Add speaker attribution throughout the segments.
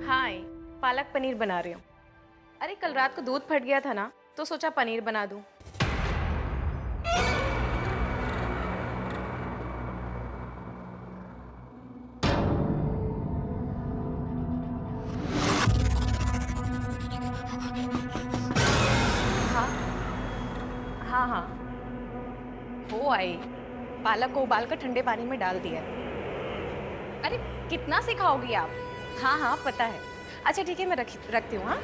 Speaker 1: हाय, पालक पनीर बना रही हूँ। अरे कल रात को दूध फट गया था ना, तो सोचा पनीर बना दूँ। हाँ हाँ हाँ, वो आई। पालक को उबालकर ठंडे पानी में डाल दिया है। अरे कितना सिखाओगी आप? हाँ हाँ पता है। अच्छा ठीक है, मैं रखती हूँ। हाँ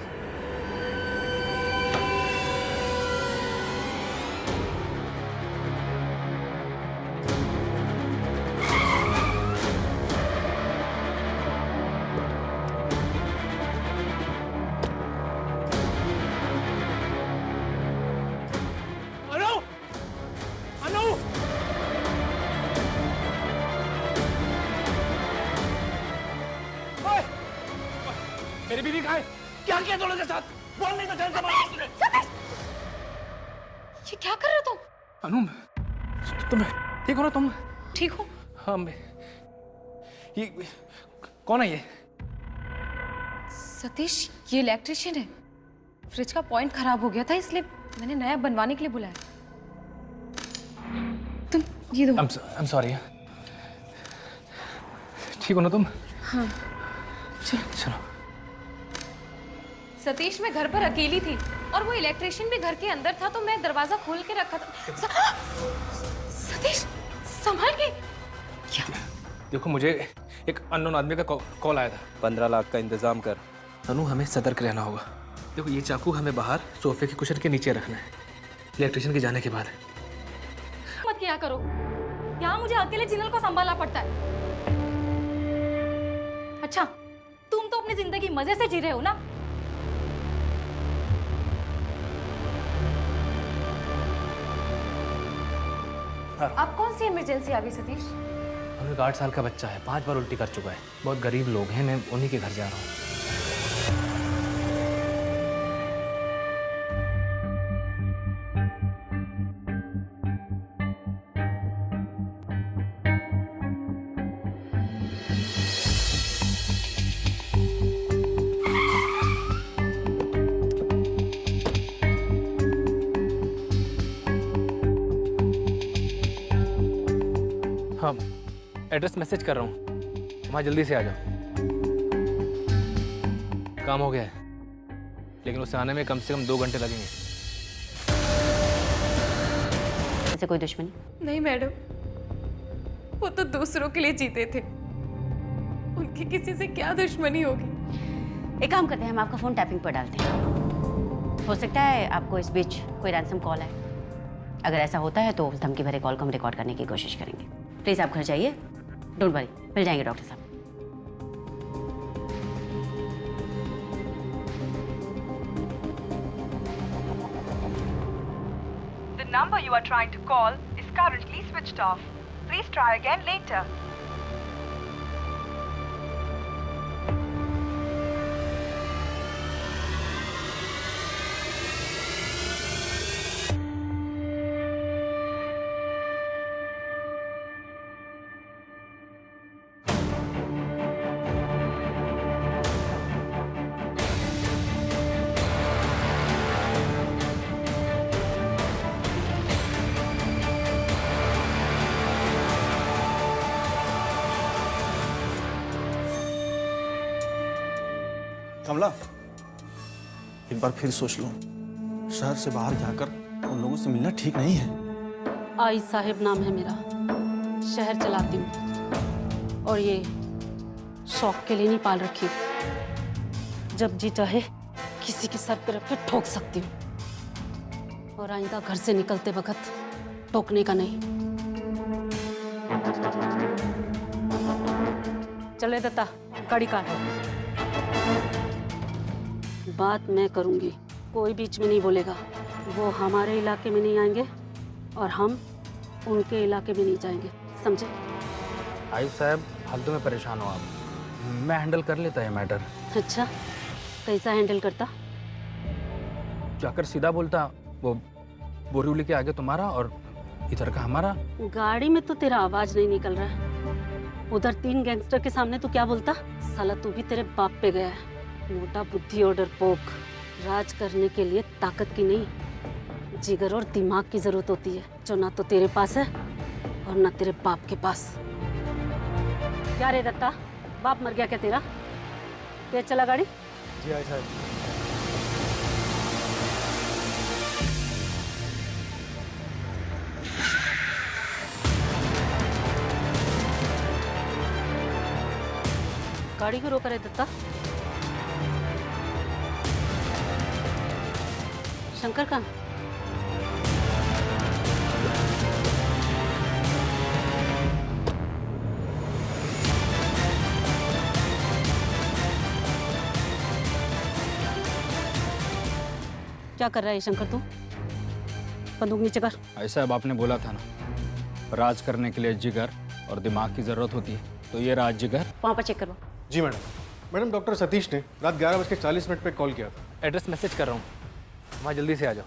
Speaker 2: अनु! अनु! ओए! मेरी बीवी कहाँ है? क्या किया दोनों के साथ? बोल नहीं तो जान से मार।
Speaker 1: ये क्या कर रहे हो तुम?
Speaker 2: अनु, तुम ठीक हो ना तुम?
Speaker 1: ठीक हो?
Speaker 2: हाँ मैं। ये कौन है ये?
Speaker 1: सतीश, ये इलेक्ट्रिशियन है। फ्रिज का पॉइंट खराब हो गया था, इसलिए मैंने नया बनवाने के लिए बुलाया। तुम ये दो।
Speaker 2: I'm sorry। ठीक हो ना तुम?
Speaker 1: हाँ
Speaker 2: चलो चलो।
Speaker 1: सतीश, मैं घर पर अकेली थी और वो इलेक्ट्रिशियन भी घर के अंदर था, तो मैं दरवाजा खोल के रखा था। सतीश, संभाल के। क्या?
Speaker 2: देखो, मुझे एक अननोन आदमी का कॉल आया था।
Speaker 3: 15 लाख का इंतजाम कर।
Speaker 2: अनु, हमें सतर्क रहना होगा। देखो, ये चाकू हमें बाहर सोफे के कुशन के नीचे रखना है, इलेक्ट्रिशियन के जाने के बाद।
Speaker 4: मत किया करो, यहाँ मुझे अकेले जिनल को संभालना पड़ता है। अच्छा, तुम तो अपनी जिंदगी मजे से जी रहे हो ना?
Speaker 1: अब कौन सी इमरजेंसी आ गई सतीश?
Speaker 2: अनु, एक 8 साल का बच्चा है, 5 बार उल्टी कर चुका है। बहुत गरीब लोग हैं, मैं उन्हीं के घर जा रहा हूँ। हाँ, एड्रेस मैसेज कर रहा हूँ, वहाँ जल्दी से आ जाओ। काम हो गया है, लेकिन उसे आने में कम से कम 2 घंटे लगेंगे।
Speaker 5: ऐसे कोई दुश्मनी?
Speaker 1: नहीं मैडम, वो तो दूसरों के लिए जीते थे। उनकी किसी से क्या दुश्मनी होगी?
Speaker 5: एक काम करते हैं, हम आपका फोन टैपिंग पर डालते हैं। हो सकता है आपको इस बीच कोई रैंसम कॉल आए। अगर ऐसा होता है तो उस धमकी भरे कॉल को हम रिकॉर्ड करने की कोशिश करेंगे। प्लीज आप घर जाइए, डोंट वरी, मिल जाएंगे डॉक्टर साहब।
Speaker 6: The number you are trying to call is currently switched off. Please try again later.
Speaker 7: कमला, एक बार फिर सोच लो। शहर से बाहर जाकर उन लोगों से मिलना ठीक नहीं है।
Speaker 4: आई साहिब नाम है मेरा, शहर चलाती हूँ और ये शौक के लिए नहीं पाल रखी हूँ। जब जी चाहे किसी के सर पे रख के ठोक सकती हूँ, और आइंदा घर से निकलते वक्त ठोकने का नहीं। चले दत्ता, गाड़ी काटो। बात मैं करूंगी, कोई बीच में नहीं बोलेगा। वो हमारे इलाके में नहीं आएंगे और हम उनके इलाके में नहीं जाएंगे, समझे?
Speaker 2: आयुब साहब, फालतू में परेशान हो आप, मैं हैंडल कर लेता है मैटर।
Speaker 4: अच्छा, कैसा हैंडल करता?
Speaker 2: जाकर सीधा बोलता, वो बोरीवली के आगे तुम्हारा और इधर का हमारा।
Speaker 4: गाड़ी में तो तेरा आवाज नहीं निकल रहा है, उधर 3 गैंगस्टर के सामने तू क्या बोलता? साला तू भी तेरे बाप पे गया है। मोटा बुद्धि और डरपोक। राज करने के लिए ताकत की नहीं, जिगर और दिमाग की जरूरत होती है, जो ना तो तेरे पास है और ना तेरे बाप के पास। क्या रे दत्ता, बाप मर गया क्या तेरा? तेज चला गाड़ी।
Speaker 7: जी आई साहब।
Speaker 4: गाड़ी क्यों रोका रे दत्ता? शंकर कहाँ? क्या कर रहा है शंकर तू? बंदूक नीचे कर।
Speaker 3: ऐसा अब आपने बोला था ना, राज करने के लिए जिगर और दिमाग की जरूरत होती है, तो ये राज जिगर।
Speaker 4: वहां पर चेक करो।
Speaker 7: जी मैडम। मैडम डॉक्टर सतीश ने रात 11:40 पे कॉल किया था।
Speaker 2: एड्रेस मैसेज कर रहा हूँ, वहाँ जल्दी से आ जाओ।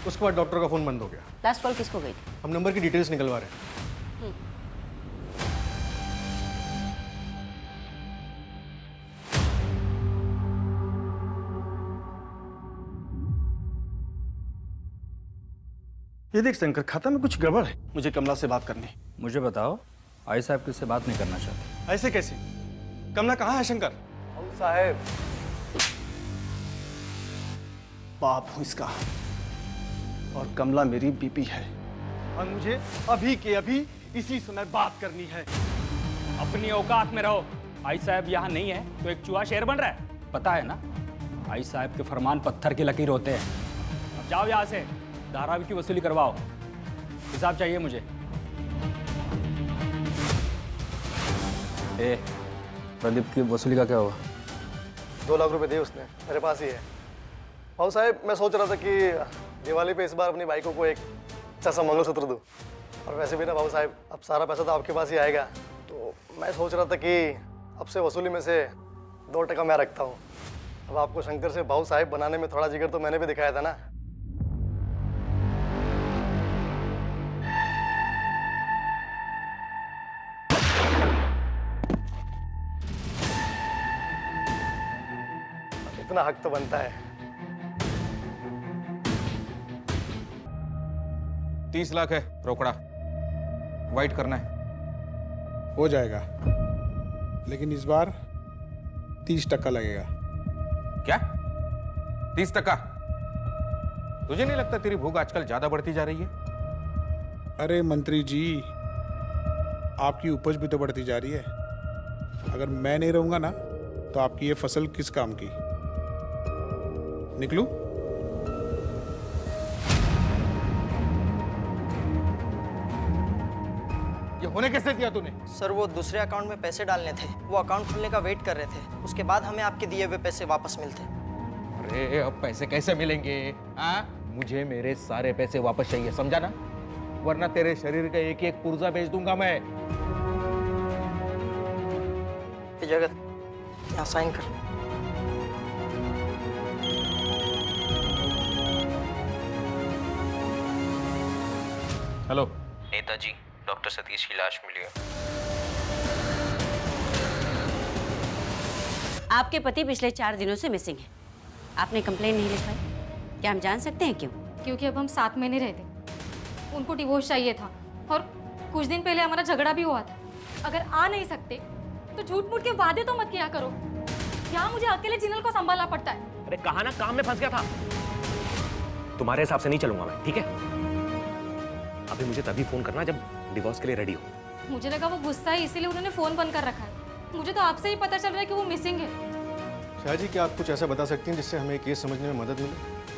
Speaker 7: उसके बाद डॉक्टर का फ़ोन बंद हो गया।
Speaker 5: लास्ट कॉल किसको गई थी?
Speaker 7: हम नंबर की डिटेल्स निकलवा रहे हैं। ये देख शंकर, खाता में कुछ गड़बड़ है। मुझे कमला से बात करनी है।
Speaker 3: मुझे बताओ, आई साहब किससे बात नहीं करना चाहते?
Speaker 7: ऐसे कैसे? कमला कहाँ है शंकर?
Speaker 8: साहब,
Speaker 7: बाप हूँ इसका, और कमला मेरी बीपी है, और मुझे अभी के अभी इसी समय बात करनी है।
Speaker 3: अपनी औकात में रहो। आई साहब यहाँ नहीं है तो एक चूहा शेर बन रहा है, पता है ना? आई साहब के फरमान पत्थर की लकीर होते हैं। अब जाओ यहाँ से, धारावी की वसूली करवाओ। हिसाब चाहिए मुझे। ए, प्रदीप की वसूली का क्या हुआ?
Speaker 8: 2 लाख रुपए दिए उसने, मेरे पास ही है। भाऊ साहब, मैं सोच रहा था कि दिवाली पे इस बार अपनी बाइकों को एक अच्छा सा मंगलसूत्र दूं। और वैसे भी ना भाऊ साहब, अब सारा पैसा तो आपके पास ही आएगा, तो मैं सोच रहा था कि अब से वसूली में से 2% मैं रखता हूँ। अब आपको शंकर से भाऊ साहब बनाने में थोड़ा जिगर तो मैंने भी दिखाया था ना। इतना हक तो बनता है।
Speaker 9: 30 लाख है रोकड़ा, वाइट करना है।
Speaker 10: हो जाएगा, लेकिन इस बार 30% लगेगा।
Speaker 9: क्या 30%? तुझे नहीं लगता तेरी भूख आजकल ज्यादा बढ़ती जा रही है?
Speaker 10: अरे मंत्री जी, आपकी उपज भी तो बढ़ती जा रही है। अगर मैं नहीं रहूंगा ना, तो आपकी ये फसल किस काम की? निकलूं?
Speaker 9: ये होने कैसे दिया तूने?
Speaker 11: सर, वो दूसरे अकाउंट में पैसे डालने थे, वो अकाउंट खुलने का वेट कर रहे थे, उसके बाद हमें आपके दिए हुए पैसे वापस मिलते।
Speaker 9: अरे अब पैसे कैसे मिलेंगे? मुझे मेरे सारे पैसे वापस चाहिए, समझा ना? वरना तेरे शरीर का एक एक पुर्जा बेच दूंगा मैं।
Speaker 11: जगत, यहाँ साइन कर।
Speaker 9: हेलो
Speaker 12: नेताजी, डॉक्टर सतीश की लाश मिली है।
Speaker 5: आपके पति पिछले 4 दिनों से मिसिंग है। आपने कंप्लेन नहीं लिखवाई, क्या हम जान सकते हैं क्यों?
Speaker 13: क्योंकि अब हम साथ में नहीं रहते। उनको डिवोर्स चाहिए था और कुछ दिन पहले हमारा झगड़ा भी हुआ था। अगर आ नहीं सकते तो झूठ मूठ के वादे तो मत किया करो। यहाँ मुझे अकेले जिनल को संभालना पड़ता है।
Speaker 12: अरे कहा ना, काम में फंस गया था। तुम्हारे हिसाब से नहीं चलूंगा मैं, ठीक है? अभी मुझे तभी फोन करना जब डिवोर्स के लिए रेडी हो।
Speaker 13: मुझे लगा वो गुस्सा है, इसीलिए उन्होंने फोन बंद कर रखा है। मुझे तो आपसे ही पता चल रहा है कि वो मिसिंग है।
Speaker 7: शाह जी, क्या आप कुछ ऐसा बता सकती हैं जिससे हमें केस समझने में मदद मिले?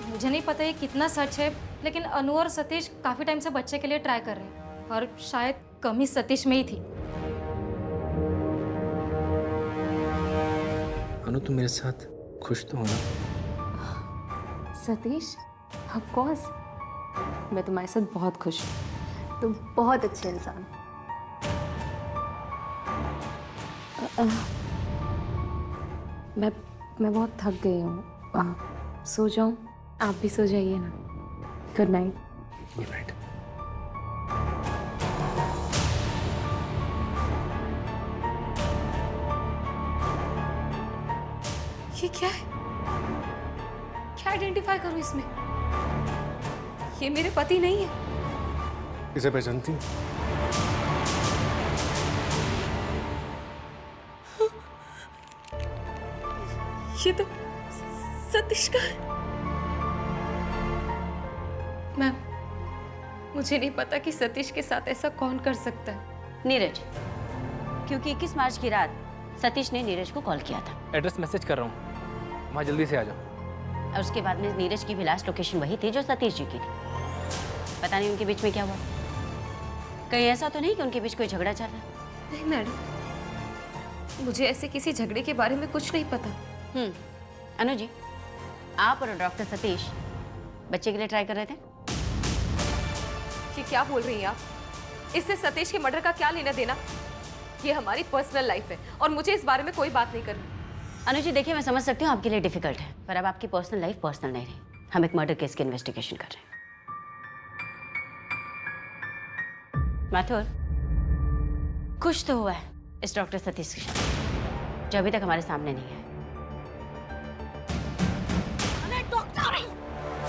Speaker 13: मुझे नहीं पता ये कितना सच है, लेकिन अनु और सतीश काफी टाइम से बच्चे के लिए ट्राई कर रहे हैं और शायद कमी सतीश में ही थी।
Speaker 2: अनु, तुम मेरे साथ खुश तो हो ना?
Speaker 1: सतीश, ऑफ कोर्स, मैं तुम्हारे साथ बहुत खुश हूँ। तुम बहुत अच्छे इंसान। मैं बहुत थक गई हूँ, सो जाऊँ? आप भी सो जाइए ना। Good night.
Speaker 2: Good night.
Speaker 13: ये क्या है? क्या आइडेंटिफाई करूं इसमें? ये मेरे पति नहीं है।
Speaker 8: इसे पहचानती हूँ?
Speaker 13: ये तो सतीश का है। मैम, मुझे नहीं पता कि सतीश के साथ ऐसा कौन कर सकता है।
Speaker 5: नीरज, क्योंकि 21 मार्च की रात सतीश ने नीरज को कॉल किया था।
Speaker 2: एड्रेस मैसेज कर रहा हूँ, वहाँ जल्दी से आ जाओ।
Speaker 5: और उसके बाद में नीरज की भी लास्ट लोकेशन वही थी जो सतीश जी की थी। पता नहीं उनके बीच में क्या हुआ। कहीं ऐसा तो नहीं कि उनके बीच कोई झगड़ा चल रहा है?
Speaker 13: नहीं मैडम, मुझे ऐसे किसी झगड़े के बारे में कुछ नहीं पता।
Speaker 5: अनु जी, आप और डॉक्टर सतीश बच्चे के लिए ट्राई कर रहे थे?
Speaker 1: ये क्या बोल रही हैं आप? इससे सतीश के मर्डर का क्या लेना देना? ये हमारी पर्सनल लाइफ है और मुझे इस बारे में कोई बात नहीं करनी।
Speaker 5: अनु जी देखिए, मैं समझ सकती हूँ आपके लिए डिफिकल्ट है, पर अब आपकी पर्सनल लाइफ पर्सनल नहीं रही। हम एक मर्डर केस की इन्वेस्टिगेशन कर रहे हैं। माथुर, कुछ तो हुआ है इस डॉक्टर सतीश के साथ जो अभी तक हमारे सामने नहीं है।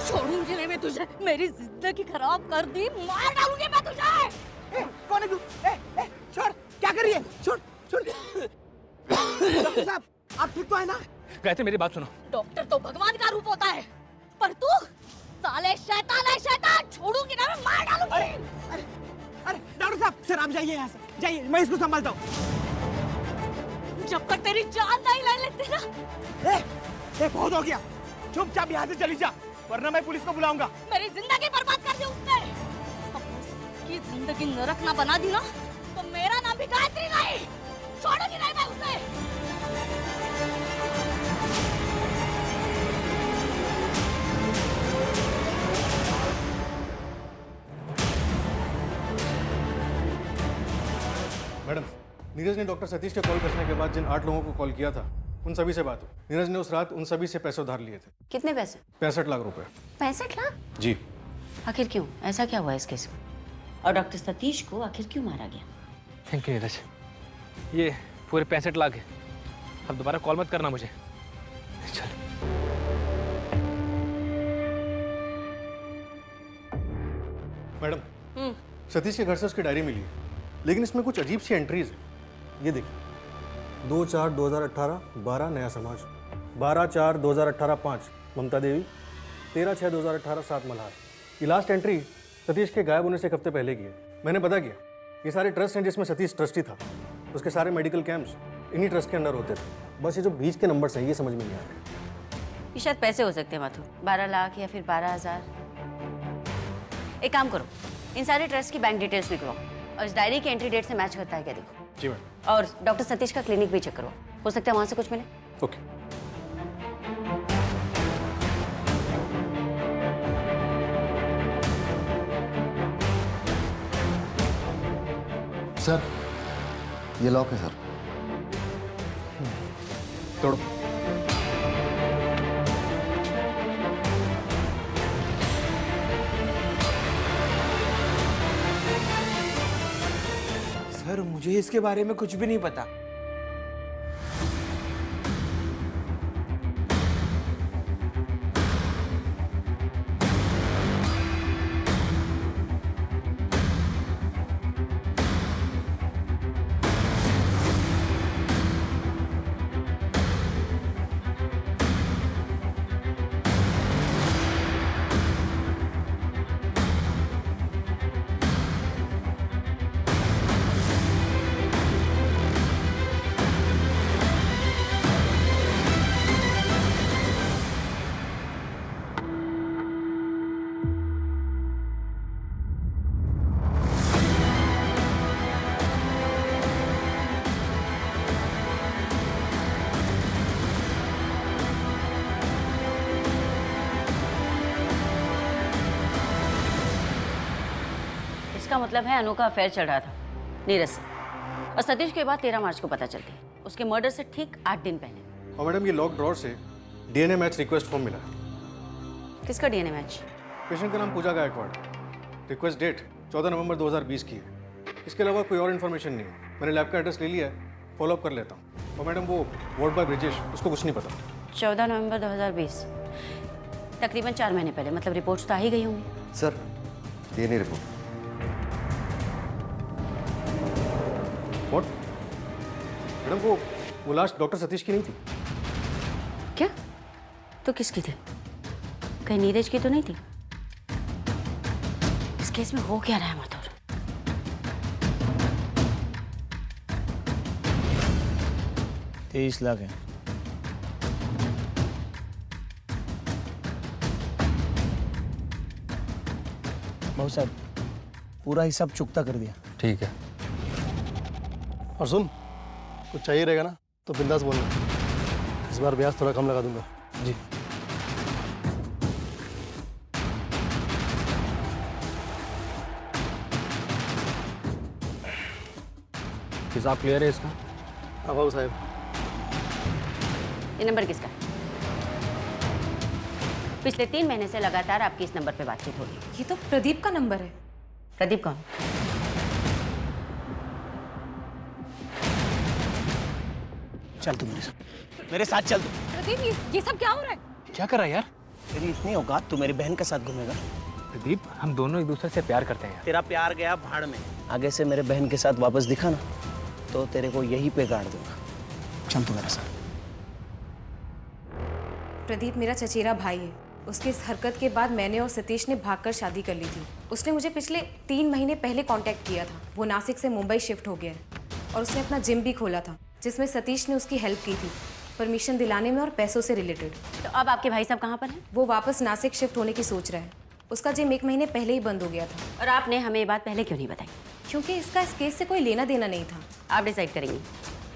Speaker 4: छोड़ूंगी नहीं मैं तुझे। मेरी जिंदगी खराब कर दी, मार डालूंगी मैं तुझे।
Speaker 9: कौन है तू? छोड़, क्या कर रही है? छोड़ छोड़। डॉक्टर साहब, आप ठीक तो है ना?
Speaker 2: गायत्री मेरी बात सुनो।
Speaker 4: डॉक्टर तो भगवान का रूप होता है, पर तू साले शैतान है, शैतान। छोड़ूंगी ना मैं, मार डालूंगी।
Speaker 9: अरे अरे डॉक्टर साहब, सर आप जाइए यहाँ से, जाइए, मैं इसको संभालता हूँ।
Speaker 4: जब तक तेरी जान नहीं ले लेती ना।
Speaker 9: बहुत हो गया, चुपचाप यहाँ से चली जा, वरना मैं पुलिस को बुलाऊंगा।
Speaker 4: मेरी जिंदगी बर्बाद कर दी उसने। अब उसकी जिंदगी नरक ना बना दी ना, तो मेरा नाम भी गायत्री नहीं। छोड़ूंगी नहीं मैं उसे।
Speaker 8: मैडम, नीरज ने डॉक्टर सतीश के कॉल करने के बाद जिन 8 लोगों को कॉल किया था, उन सभी से बात हुई। नीरज ने उस रात उन सभी से पैसे उधार लिए थे।
Speaker 5: कितने पैसे?
Speaker 8: 65 लाख रुपए।
Speaker 5: 65 लाख?
Speaker 8: जी।
Speaker 5: आखिर क्यों? ऐसा क्या हुआ इस केस में? और डॉक्टर सतीश को आखिर क्यों मारा गया?
Speaker 2: थैंक यू नीरज, ये पूरे 65 लाख है। अब दोबारा कॉल मत करना मुझे। चल।
Speaker 8: मैडम, सतीश के घर से उसकी डायरी मिली है, लेकिन इसमें कुछ अजीब सी एंट्रीज है। ये देखिए, 2/4/2018 12 नया समाज, 12/4/2018 5 ममता देवी, 13/6/2018 7 मल्हार। ये लास्ट एंट्री सतीश के गायब होने से एक हफ्ते पहले की है। मैंने पता किया, ये सारे ट्रस्ट हैं जिसमें सतीश ट्रस्टी था। उसके सारे मेडिकल कैंप्स इन्हीं ट्रस्ट के अंडर होते थे। बस ये जो बीच के नंबर्स हैं, ये समझ में नहीं आ रहे।
Speaker 5: ये शायद पैसे हो सकते हैं माथुर, 12 लाख या फिर 12,000। एक काम करो, इन सारे ट्रस्ट की बैंक डिटेल्स निकलो और इस डायरी की एंट्री डेट से मैच करता है क्या देखो।
Speaker 8: जी मैम।
Speaker 5: और डॉक्टर सतीश का क्लिनिक भी चेक करो, हो सकता है वहां से कुछ मिले।
Speaker 8: ओके।
Speaker 14: सर, ये लॉक है सर।
Speaker 8: तोड़ो।
Speaker 9: सर, मुझे इसके बारे में कुछ भी नहीं पता।
Speaker 5: इसका मतलब है अनु का अफेयर चल रहा था नीरज से, और सतीश के बाद 13 मार्च को पता चलती है, उसके मर्डर से ठीक 8 दिन पहले।
Speaker 8: और मैडम, ये लॉक ड्रॉर से डीएनए मैच रिक्वेस्ट फॉर्म मिला है।
Speaker 5: किसका डीएनए मैच?
Speaker 8: पेशेंट का नाम पूजा गायकवाड़। रिक्वेस्ट डेट 14 नवंबर 2020 की है। इसके अलावा कोई और इन्फॉर्मेशन नहीं है। मैंने लैब का एड्रेस ले लिया है, फॉलोअप कर लेता हूँ। और मैडम, वो वार्ड बॉय ब्रिजेश, उसको कुछ नहीं पता।
Speaker 5: 14 नवंबर 2020, तकरीबन 4 महीने पहले। मतलब रिपोर्ट्स तो आ ही गई होंगी।
Speaker 14: Sir DNA report.
Speaker 8: What? Madam वो लाश डॉक्टर सतीश की नहीं थी?
Speaker 5: क्या? तो किसकी थी? कहीं नीरज की तो नहीं थी? इस केस में हो क्या रहा है माथुर?
Speaker 7: 23 लाख है। भाऊ साहब पूरा हिसाब चुकता कर दिया।
Speaker 2: ठीक है।
Speaker 8: और सुन, कुछ चाहिए रहेगा ना तो बिंदास बोलना, इस बार ब्याज थोड़ा कम लगा दूंगा।
Speaker 2: जी।
Speaker 3: हिसाब क्लियर है इसका?
Speaker 8: हाँ बाबू साहब।
Speaker 5: ये नंबर किसका? पिछले 3 महीने से लगातार आपकी इस नंबर पे बातचीत हो रही है।
Speaker 1: ये तो प्रदीप का नंबर है।
Speaker 5: प्रदीप कौन?
Speaker 7: चल तू मेरे साथ चल तू।
Speaker 1: प्रदीप ये सब क्या हो रहा है?
Speaker 2: क्या कर रहा है यार?
Speaker 7: तेरी इतनी औकात, तू मेरी बहन के साथ घूमेगा?
Speaker 2: प्रदीप, हम दोनों एक दूसरे से प्यार करते हैं यार।
Speaker 7: तेरा प्यार गया भाड़ में। आगे से मेरे बहन के साथ वापस दिखा ना तो तेरे को यहीं पे गाड़ दूंगा। चल तू मेरे साथ।
Speaker 1: प्रदीप मेरा चचेरा भाई है। उसकी इस हरकत के बाद मैंने और सतीश ने भागकर शादी कर ली थी। उसने मुझे पिछले 3 महीने पहले कांटेक्ट किया था। वो नासिक से मुंबई शिफ्ट हो गया है और उसने अपना जिम भी खोला था जिसमें सतीश ने उसकी हेल्प की थी, परमिशन दिलाने में और पैसों से रिलेटेड।
Speaker 5: तो अब आपके भाई साहब कहाँ पर हैं?
Speaker 1: वो वापस नासिक शिफ्ट होने की सोच रहा है। उसका जिम 1 महीने पहले ही बंद हो गया था।
Speaker 5: और आपने हमें ये बात पहले क्यों नहीं बताई?
Speaker 1: क्योंकि इसका इस केस से कोई लेना देना नहीं था।
Speaker 5: आप डिसाइड करेंगी।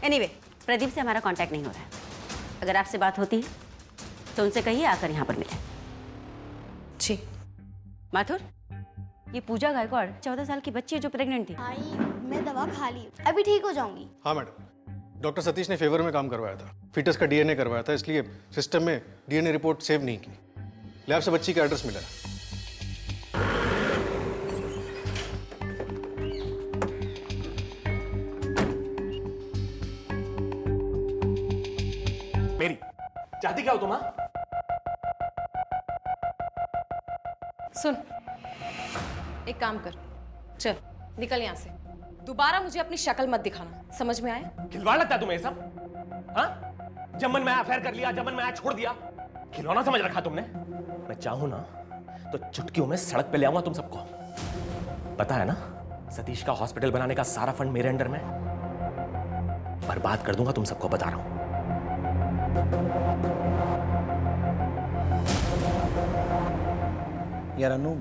Speaker 5: एनीवे, प्रदीप से हमारा कांटेक्ट नहीं हो रहा है। अगर आपसे बात होती है तो उनसे कहिए आकर यहाँ पर मिले।
Speaker 1: जी।
Speaker 5: माथुर, ये पूजा गायकवाड़ 14 साल की बच्ची है जो प्रेग्नेंट थी।
Speaker 15: मैं दवा खा ली, अभी ठीक हो जाऊंगी।
Speaker 8: हाँ मैडम, डॉक्टर सतीश ने फेवर में काम करवाया था। फीटस का डीएनए करवाया था, इसलिए सिस्टम में डीएनए रिपोर्ट सेव नहीं की। लैब से बच्ची का एड्रेस मिला।
Speaker 12: मेरी चाहती क्या हो तुम? हाँ?
Speaker 1: सुन, एक काम कर, चल निकल यहाँ से। दोबारा मुझे अपनी शक्ल मत दिखाना, समझ में आया?
Speaker 12: खिलवाड़ लगता है तुम्हें सब? हाँ? जब मन में आया अफेयर कर लिया, जब मन में आया छोड़ दिया। खिलौना समझ रखा तुमने? मैं चाहूं ना तो चुटकियों में सड़क पे ले आऊंगा तुम सबको। पता है ना, सतीश का हॉस्पिटल बनाने का सारा फंड मेरे अंडर में। बर्बाद कर दूंगा तुम सबको, बता रहा हूं।
Speaker 7: यार अनु,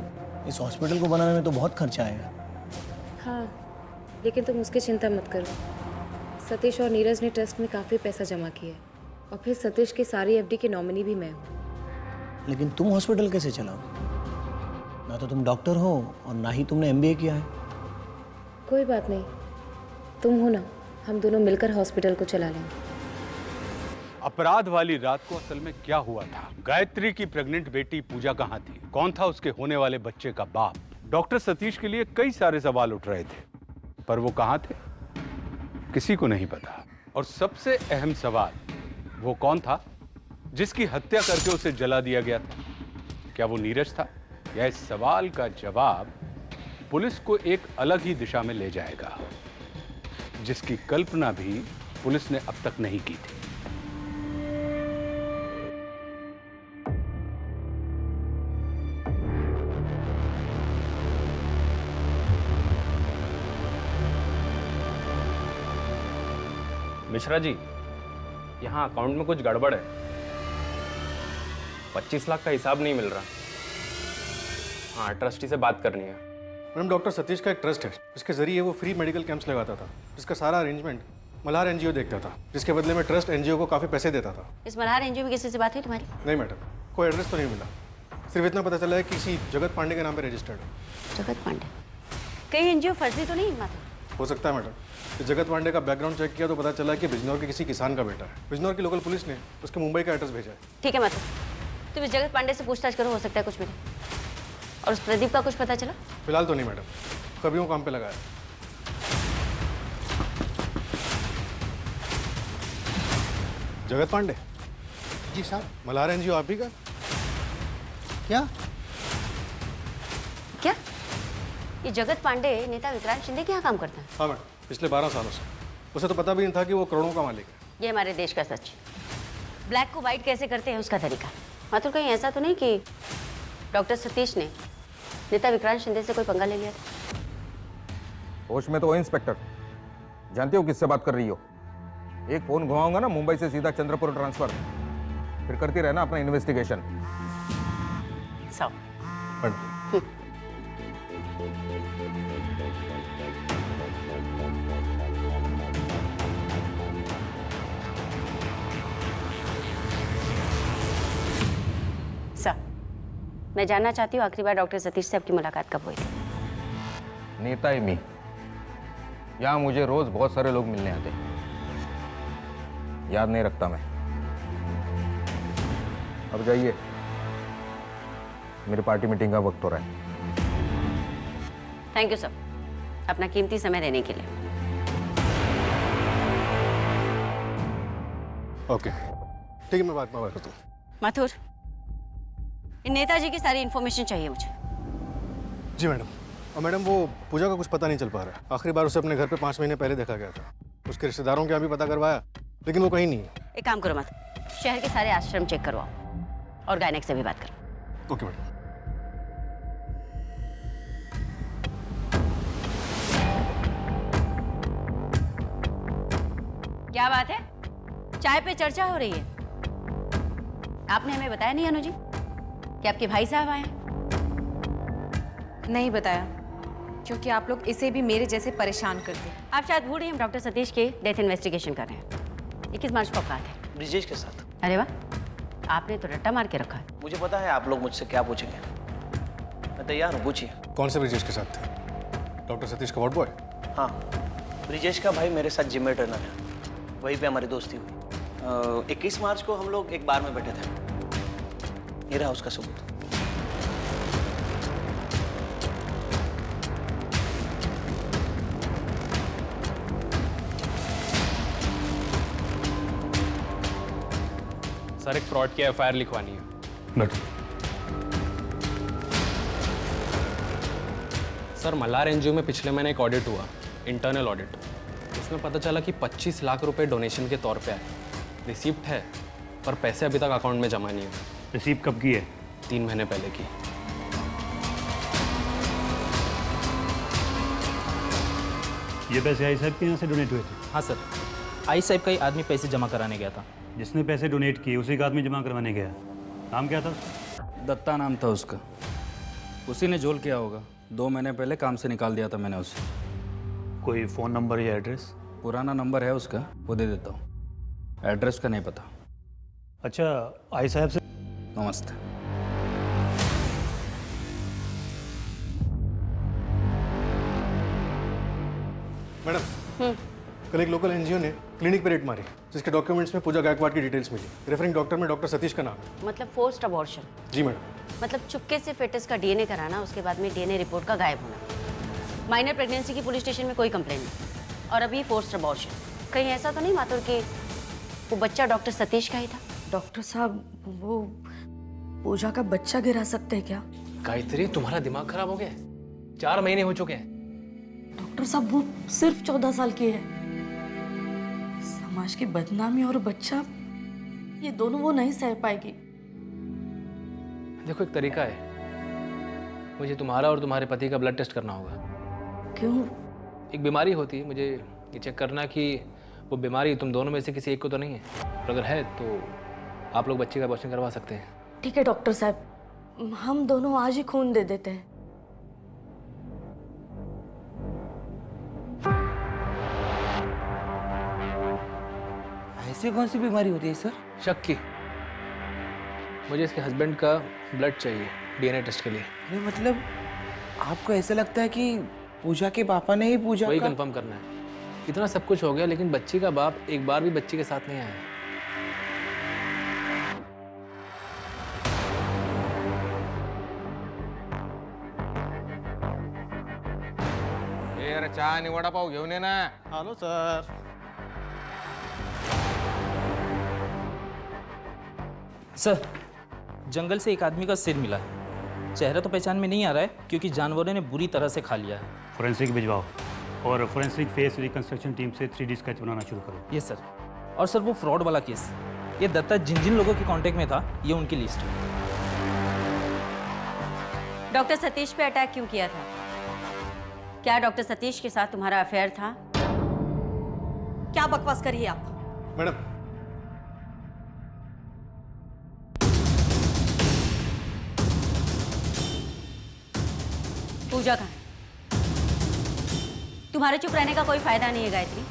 Speaker 7: इस हॉस्पिटल को बनाने में तो बहुत खर्चा आएगा।
Speaker 1: हाँ, लेकिन तुम उसकी चिंता मत करो। सतीश और नीरज ने ट्रस्ट में काफ़ी पैसा जमा किया है और फिर सतीश की सारी एफडी की नॉमिनी भी मैं हूँ।
Speaker 7: लेकिन तुम हॉस्पिटल कैसे चलाओ? ना तो तुम डॉक्टर हो और ना ही तुमने एमबीए किया है।
Speaker 1: कोई बात नहीं, तुम हो ना, हम दोनों मिलकर हॉस्पिटल को चला लेंगे।
Speaker 16: अपराध वाली रात को असल में क्या हुआ था? गायत्री की प्रेग्नेंट बेटी पूजा कहाँ थी? कौन था उसके होने वाले बच्चे का बाप? डॉक्टर सतीश के लिए कई सारे सवाल उठ रहे थे, पर वो कहाँ थे किसी को नहीं पता। और सबसे अहम सवाल, वो कौन था जिसकी हत्या करके उसे जला दिया गया था? क्या वो नीरज था? यह इस सवाल का जवाब पुलिस को एक अलग ही दिशा में ले जाएगा, जिसकी कल्पना भी पुलिस ने अब तक नहीं की थी।
Speaker 3: मिश्रा जी, यहाँ अकाउंट में कुछ गड़बड़ है। 25 लाख का हिसाब नहीं मिल रहा। हाँ, ट्रस्टी से बात करनी है।
Speaker 8: मैडम, डॉक्टर सतीश का एक ट्रस्ट है जिसके जरिए वो फ्री मेडिकल कैंप्स लगाता था, जिसका सारा अरेंजमेंट मल्हार एनजीओ देखता था, जिसके बदले में ट्रस्ट एनजीओ को काफ़ी पैसे देता था।
Speaker 5: इस मल्हार एनजीओ में किसी से बात हुई तुम्हारी?
Speaker 8: नहीं मैडम, कोई एड्रेस तो नहीं मिला। सिर्फ इतना पता चला है कि किसी जगत पांडे के नाम पर रजिस्टर्ड है।
Speaker 5: जगत पांडे? कहीं एनजीओ फर्जी तो नहीं माता?
Speaker 8: हो सकता है मैडम। तो जगत पांडे का बैकग्राउंड चेक किया तो पता चला कि बिजनौर के किसी किसान का बेटा है। बिजनौर की लोकल पुलिस ने उसके मुंबई का एड्रेस भेजा है।
Speaker 5: ठीक है माता, तुम इस जगत पांडे से पूछताछ करो, हो सकता है कुछ मिले। और उस प्रदीप का कुछ पता चला?
Speaker 8: फिलहाल तो नहीं मैडम, कभी वो काम पे लगाया। जगत पांडे? जी साहब, मल्हार एनजीओ आप ही का? क्या?
Speaker 5: क्या ये जगत पांडे नेता विक्रांत शिंदे के यहाँ काम करता है?
Speaker 8: हाँ मैडम, पिछले 12 सालों से। उसे तो पता भी नहीं था कि वो करोड़ों का मालिक है।
Speaker 5: ये हमारे देश का सच। ब्लैक को वाइट कैसे करते हैं उसका तरीका। माथुर कहीं ऐसा तो नहीं कि डॉक्टर सतीश ने नेता विक्रांत शिंदे से कोई पंगा ले लिया था?
Speaker 9: होश में तो हो इंस्पेक्टर, जानते हो किससे बात कर रही हो? एक फोन घुमाऊंगा ना मुंबई से सीधा चंद्रपुर ट्रांसफर, फिर करती रहना अपना इन्वेस्टिगेशन।
Speaker 5: सर, मैं जानना चाहती हूँ आखिरी बार डॉक्टर सतीश से आपकी मुलाकात कब हुई थी?
Speaker 9: नेता एमी, यहाँ मुझे रोज बहुत सारे लोग मिलने आते हैं, याद नहीं रखता मैं। अब जाइए, मेरी पार्टी मीटिंग का वक्त हो रहा है।
Speaker 5: थैंक यू सर, अपना कीमती समय देने के लिए।
Speaker 8: ओके, ठीक है, मैं बात करता हूँ।
Speaker 5: माथुर, इन नेताजी की सारी इन्फॉर्मेशन चाहिए मुझे।
Speaker 8: जी मैडम। और मैडम, वो पूजा का कुछ पता नहीं चल पा रहा है। आखिरी बार उसे अपने घर पे 5 महीने पहले देखा गया था। उसके रिश्तेदारों के यहाँ भी पता करवाया, लेकिन वो कहीं नहीं है।
Speaker 5: एक काम करो माथुर, शहर के सारे आश्रम चेक करवाओ और गायनेक से भी बात करो।
Speaker 8: Okay madam.
Speaker 5: क्या बात है, चाय पे चर्चा हो रही है? आपने हमें बताया नहीं अनु जी कि आपके भाई साहब आए हैं?
Speaker 1: नहीं बताया, क्योंकि आप लोग इसे भी मेरे जैसे परेशान करते हैं।
Speaker 5: आप शायद भूल रही हैं, हम डॉक्टर सतीश के डेथ इन्वेस्टिगेशन कर रहे हैं। 21 मार्च को बात है।
Speaker 17: ब्रिजेश के साथ।
Speaker 5: अरे वाह, आपने तो रट्टा मार के रखा है।
Speaker 17: मुझे पता है आप लोग मुझसे क्या पूछेंगे, मैं तैयार हूँ, पूछिए।
Speaker 8: कौन से ब्रिजेश के साथ थे? डॉक्टर सतीश का वार्ड बॉय?
Speaker 17: हाँ, ब्रिजेश का भाई मेरे साथ जिम में ट्रेनर है, वहीं पे हमारी दोस्ती हुई। 21 मार्च को हम लोग एक बार में बैठे थे, ये रहा उसका सबूत।
Speaker 3: सर, एक फ्रॉड की एफआईआर लिखवानी है। सर, मल्हार एनजीओ में पिछले महीने एक ऑडिट हुआ, इंटरनल ऑडिट। उसमें पता चला कि 25 लाख रुपए डोनेशन के तौर पे आए। रिसीप्ट है, पर पैसे अभी तक अकाउंट में जमा नहीं हुए।
Speaker 16: रिसीप्ट कब की है?
Speaker 3: 3 महीने पहले की।
Speaker 16: ये पैसे आई साहब के यहाँ से डोनेट हुए थे?
Speaker 18: हाँ सर, आई साहब का ही आदमी पैसे जमा कराने गया था।
Speaker 16: जिसने पैसे डोनेट किए उसी का आदमी जमा करवाने गया। नाम क्या था?
Speaker 3: दत्ता नाम था उसका। उसी ने झोल किया होगा। 2 महीने पहले काम से निकाल दिया था मैंने उसे।
Speaker 16: कोई फ़ोन नंबर या एड्रेस?
Speaker 3: पुराना नंबर है उसका, वो दे देता हूँ। एड्रेस का नहीं पता।
Speaker 16: अच्छा, आई साहब से
Speaker 3: नमस्ते।
Speaker 8: मैडम, कल एक लोकल एनजीओ ने क्लिनिक पे रेड मारी, जिसके डॉक्यूमेंट्स में पूजा गायकवाड़ की डिटेल्स मिली। रेफरिंग डॉक्टर में डॉक्टर सतीश का नाम है।
Speaker 5: मतलब फोर्स्ड अबॉर्शन?
Speaker 8: जी मैडम।
Speaker 5: मतलब चुपके से फेटस का डीएनए कराना, उसके बाद में डीएनए रिपोर्ट का गायब होना। माइनर प्रेगनेंसी की पुलिस स्टेशन में कोई कंप्लेंट नहीं, और अभी फोर्स्ड अबॉर्शन। कहीं ऐसा तो नहीं माथुर कि वो बच्चा डॉक्टर सतीश का ही था?
Speaker 19: डॉक्टर साहब, वो पूजा का बच्चा गिरा सकते हैं क्या?
Speaker 2: गायत्री, तुम्हारा दिमाग खराब हो गया? 4 महीने हो चुके हैं।
Speaker 19: डॉक्टर साहब, वो सिर्फ 14 साल की है। समाज की बदनामी और बच्चा, ये दोनों वो नहीं सह पाएगी।
Speaker 2: देखो, एक तरीका है। मुझे तुम्हारा और तुम्हारे पति का ब्लड टेस्ट करना होगा।
Speaker 19: क्यों?
Speaker 2: एक बीमारी होती है, मुझे ये चेक करना कि वो बीमारी तुम दोनों में से किसी एक को तो नहीं है। और अगर है तो आप लोग बच्चे का अबॉर्शन करवा सकते हैं।
Speaker 19: ठीक है डॉक्टर साहब, हम दोनों आज ही खून दे देते हैं।
Speaker 2: ऐसी कौन सी बीमारी होती है सर? शक की। मुझे इसके हस्बैंड का ब्लड चाहिए डीएनए टेस्ट के लिए।
Speaker 18: अरे मतलब आपको ऐसा लगता है कि पूजा के पापा ने ही पूजा
Speaker 2: वही
Speaker 18: का...
Speaker 2: कंफर्म करना है। इतना सब कुछ हो गया, लेकिन बच्ची का बाप एक बार भी बच्ची के साथ नहीं आया।
Speaker 9: यार, चहा आणि वडापाव घेऊन ये ना।
Speaker 8: Hello sir.
Speaker 20: सर, जंगल से एक आदमी का सिर मिला है। चेहरा तो पहचान में नहीं आ रहा है क्योंकि जानवरों ने बुरी तरह से खा लिया है।
Speaker 16: फोरेंसिक भिजवाओ और फोरेंसिक फेस रिकंस्ट्रक्शन टीम से 3D स्केच बनाना शुरू करो।
Speaker 20: ये सर। और सर वो फ्रॉड वाला केस, ये दत्ता जिन जिन लोगों के कांटेक्ट में था, ये उनकी लिस्ट है।
Speaker 5: डॉक्टर सतीश पे अटैक क्यों किया था? क्या डॉक्टर सतीश के साथ तुम्हारा अफेयर था?
Speaker 19: क्या बकवास करिए आप?
Speaker 8: मैडम,
Speaker 5: पूजा कहाँ है? तुम्हारे चुप रहने का कोई फायदा नहीं है गायत्री।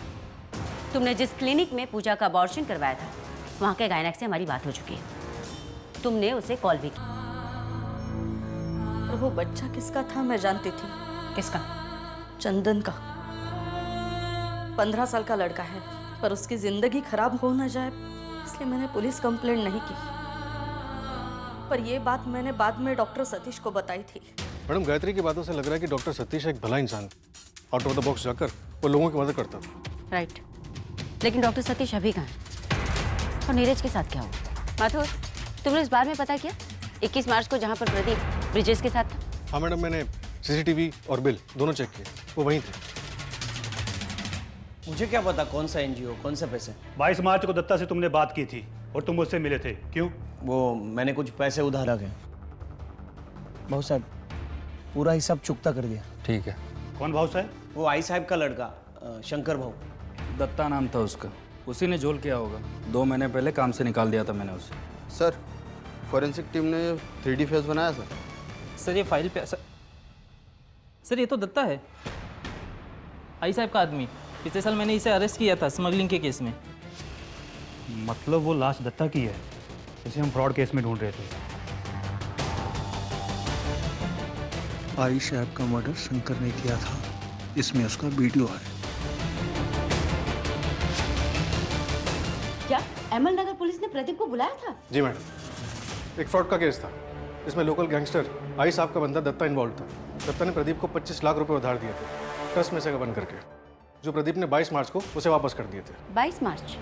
Speaker 5: तुमने जिस क्लिनिक में पूजा का अबॉर्शन करवाया था, वहां के गायनेक से हमारी बात हो चुकी है। तुमने उसे कॉल भी की।
Speaker 19: और वो बच्चा किसका था मैं जानती थी।
Speaker 5: किसका?
Speaker 19: चंदन का। 15 साल का लड़का है, पर उसकी जिंदगी खराब हो ना जाए इसलिए मैंने पुलिस कंप्लेंट नहीं की। पर ये बात मैंने बाद में डॉक्टर सतीश को बताई थी।
Speaker 8: मैडम, गायत्री की बातों से लग रहा है कि डॉक्टर सतीश एक भला इंसान, आउट ऑफ द बॉक्स जाकर वो लोगों की मदद करता।
Speaker 5: राइट। लेकिन डॉक्टर सतीश अभी कहाँ है? और नीरज के साथ क्या हुआ? माथुर, तुमने इस बारे में पता किया? 21 मार्च को जहाँ पर प्रदीप ब्रिजेश के साथ था?
Speaker 8: हाँ मैडम, मैंने CCTV और बिल दोनों चेक किए, वो वहीं थे।
Speaker 17: मुझे क्या पता कौन सा NGO, कौन से पैसे?
Speaker 16: 22 मार्च को दत्ता से तुमने बात की थी और तुम उससे मिले थे, क्यों?
Speaker 17: वो मैंने कुछ पैसे उधार रखे। भाऊ साहब, पूरा हिसाब चुकता कर दिया।
Speaker 2: ठीक है।
Speaker 16: कौन भाऊ साहब?
Speaker 17: वो आई साहब का लड़का, शंकर भाऊ।
Speaker 20: दत्ता नाम था उसका, उसी ने झोल किया होगा। 2 महीने पहले काम से निकाल दिया था मैंने उसे।
Speaker 21: सर, फॉरेंसिक टीम ने 3D फेस बनाया सर।
Speaker 20: सर ये फाइल पे सर ये तो दत्ता है, आई साहब का आदमी। पिछले साल मैंने इसे अरेस्ट किया था स्मगलिंग के केस में।
Speaker 16: मतलब वो लाश दत्ता की है, इसे हम फ्रॉड केस में ढूंढ रहे थे।
Speaker 22: आई साहब का मर्डर शंकर ने किया था, इसमें उसका वीडियो है।
Speaker 5: क्या अहमद नगर पुलिस ने प्रदीप को बुलाया था?
Speaker 8: जी मैडम, एक फ्रॉड का केस था। इसमें लोकल गैंगस्टर आई साहब का बंदा दत्ता इन्वॉल्व था। दत्ता ने प्रदीप को 25 लाख रुपए उधार दिए थे, ट्रस्ट में से बंद करके, जो प्रदीप ने 22 मार्च को उसे वापस कर दिए थे।
Speaker 5: 22 मार्च?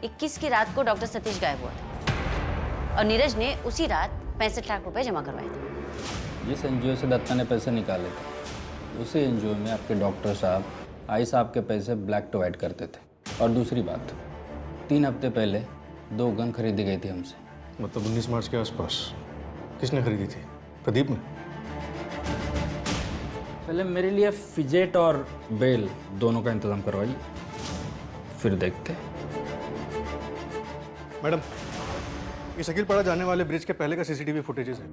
Speaker 5: 21 की रात को डॉक्टर सतीश गायब हुआ था और नीरज ने उसी रात 65 लाख रुपए जमा करवाए थे।
Speaker 20: जिस NGO से दत्ता ने पैसे निकाले थे, उसी NGO में आपके डॉक्टर साहब आई साहब के पैसे ब्लैक टू वाइट करते थे। और दूसरी बात, 3 हफ्ते पहले 2 गन खरीदी गई थी हमसे।
Speaker 8: मतलब 19 मार्च के आसपास। किसने खरीदी थी? प्रदीप ने?
Speaker 20: पहले मेरे लिए फिजेट और बेल दोनों का इंतजाम करवाइए, फिर देखते।
Speaker 8: मैडम, ये शकीलपाड़ा जाने वाले ब्रिज के पहले का CCTV फुटेजेस है।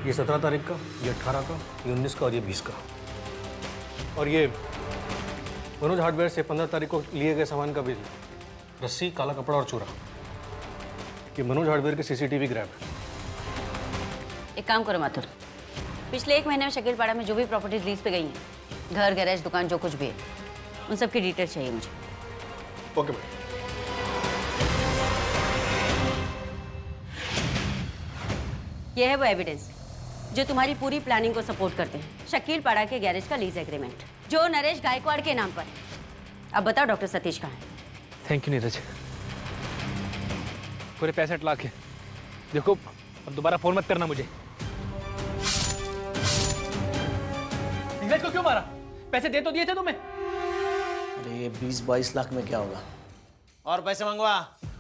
Speaker 8: ये 17 तारीख का, ये 18 का, ये 19 का और ये 20 का। और ये मनोज हार्डवेयर से 15 तारीख को लिए गए सामान का बिल, रस्सी, काला कपड़ा और चूरा। ये मनोज हार्डवेयर के CCTV ग्रैब है।
Speaker 5: एक काम करो माथुर, पिछले 1 महीने में शकीलपाड़ा में जो भी प्रॉपर्टीज लीज पे गई हैं, घर, गैरेज, दुकान, जो कुछ भी है, उन सब की डिटेल्स चाहिए मुझे।
Speaker 8: Okay madam.
Speaker 5: यह है वो एविडेंस जो तुम्हारी पूरी प्लानिंग को सपोर्ट करते हैं। शकीलपाड़ा के गैरेज का लीज एग्रीमेंट जो नरेश गायकवाड़ के नाम पर है। अब बताओ डॉक्टर सतीश कहाँ है?
Speaker 2: थैंक यू नीरज, पूरे 65 लाख है। देखो अब दोबारा फोन मत करना मुझे। नीरज को क्यों मारा? पैसे दे तो दिए थे तुम्हें।
Speaker 17: अरे ये 20-22 लाख में क्या होगा? और पैसे मंगवा।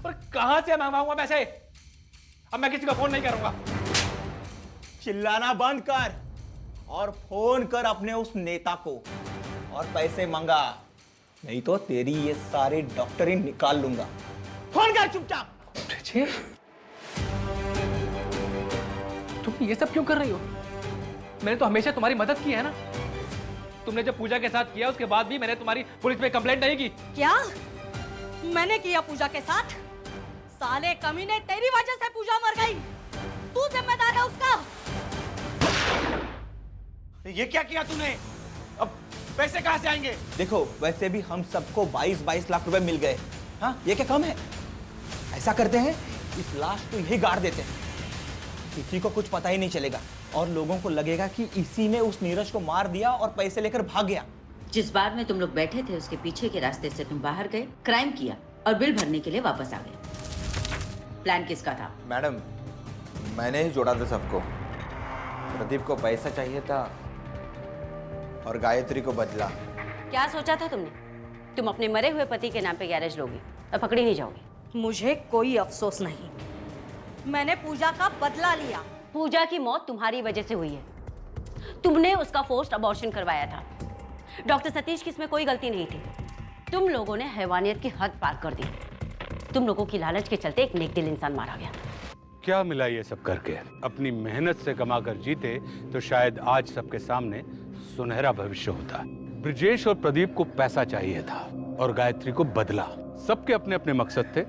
Speaker 2: और कहां से मंगवाऊंगा पैसे? अब मैं किसी को फोन नहीं करूंगा।
Speaker 17: चिल्लाना बंद कर और फोन कर अपने उस नेता को और पैसे मंगा, नहीं तो तेरी ये सारे डॉक्टरी निकाल लूंगा। फोन कर चुपचाप।
Speaker 2: तुम ये सब क्यों कर रही हो? मैंने तो हमेशा तुम्हारी मदद की है ना। तुमने जब पूजा के साथ किया उसके बाद भी मैंने तुम्हारी पुलिस में कंप्लेंट नहीं की।
Speaker 19: क्या मैंने किया पूजा के साथ? साले कमीने, तेरी वजह से पूजा मर गई। तू जिम्मेदार है उसका।
Speaker 17: ये क्या किया तूने? अब पैसे कहां से आएंगे? देखो वैसे भी हम सबको 22-22 लाख रुपए मिल गए। हाँ, ये क्या कम है? ऐसा करते हैं, इस लाश को यही गाड़ देते हैं, किसी को कुछ पता ही नहीं चलेगा और लोगों को लगेगा कि इसी ने उस नीरज को मार दिया और पैसे लेकर भाग गया।
Speaker 5: जिस बार में तुम लोग बैठे थे उसके पीछे के रास्ते से तुम बाहर गए, क्राइम किया और बिल भरने के लिए वापस आ गए। प्लान किसका था?
Speaker 17: मैडम, मैंने ही जोड़ा था सबको। प्रदीप को पैसा चाहिए था और गायत्री को बदला।
Speaker 5: क्या सोचा था तुमने? तुम अपने मरे हुए पति के नाम पे गैरेज लोगी और पकड़ी नहीं जाओगी?
Speaker 19: मुझे कोई अफसोस नहीं, मैंने पूजा का बदला लिया।
Speaker 5: पूजा की मौत तुम्हारी वजह से हुई है। तुमने उसका फोर्स्ड अबॉर्शन करवाया था। डॉक्टर सतीश की इसमें कोई गलती नहीं थी। तुम लोगों ने हैवानियत की हद पार कर दी। तुम लोगों की लालच के चलते एक नेकदिल इंसान मारा गया।
Speaker 16: क्या मिला ये सब करके? अपनी मेहनत से कमाकर जीते तो शायद आज सबके सामने सुनहरा भविष्य होता। ब्रिजेश और प्रदीप को पैसा चाहिए था और गायत्री को बदला। सबके अपने अपने मकसद थे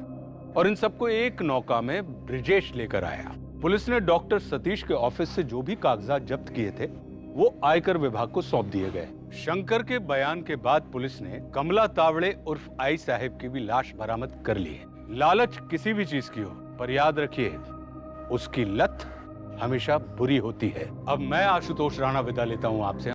Speaker 16: और इन सबको एक नौका में ब्रिजेश लेकर आया। पुलिस ने डॉक्टर सतीश के ऑफिस से जो भी कागजात जब्त किए थे वो आयकर विभाग को सौंप दिए गए। शंकर के बयान के बाद पुलिस ने कमला तावड़े उर्फ आई साहब की भी लाश बरामद कर ली है। लालच किसी भी चीज की हो, पर याद रखिए उसकी लत हमेशा बुरी होती है। अब मैं आशुतोष राणा विदा लेता हूं आपसे।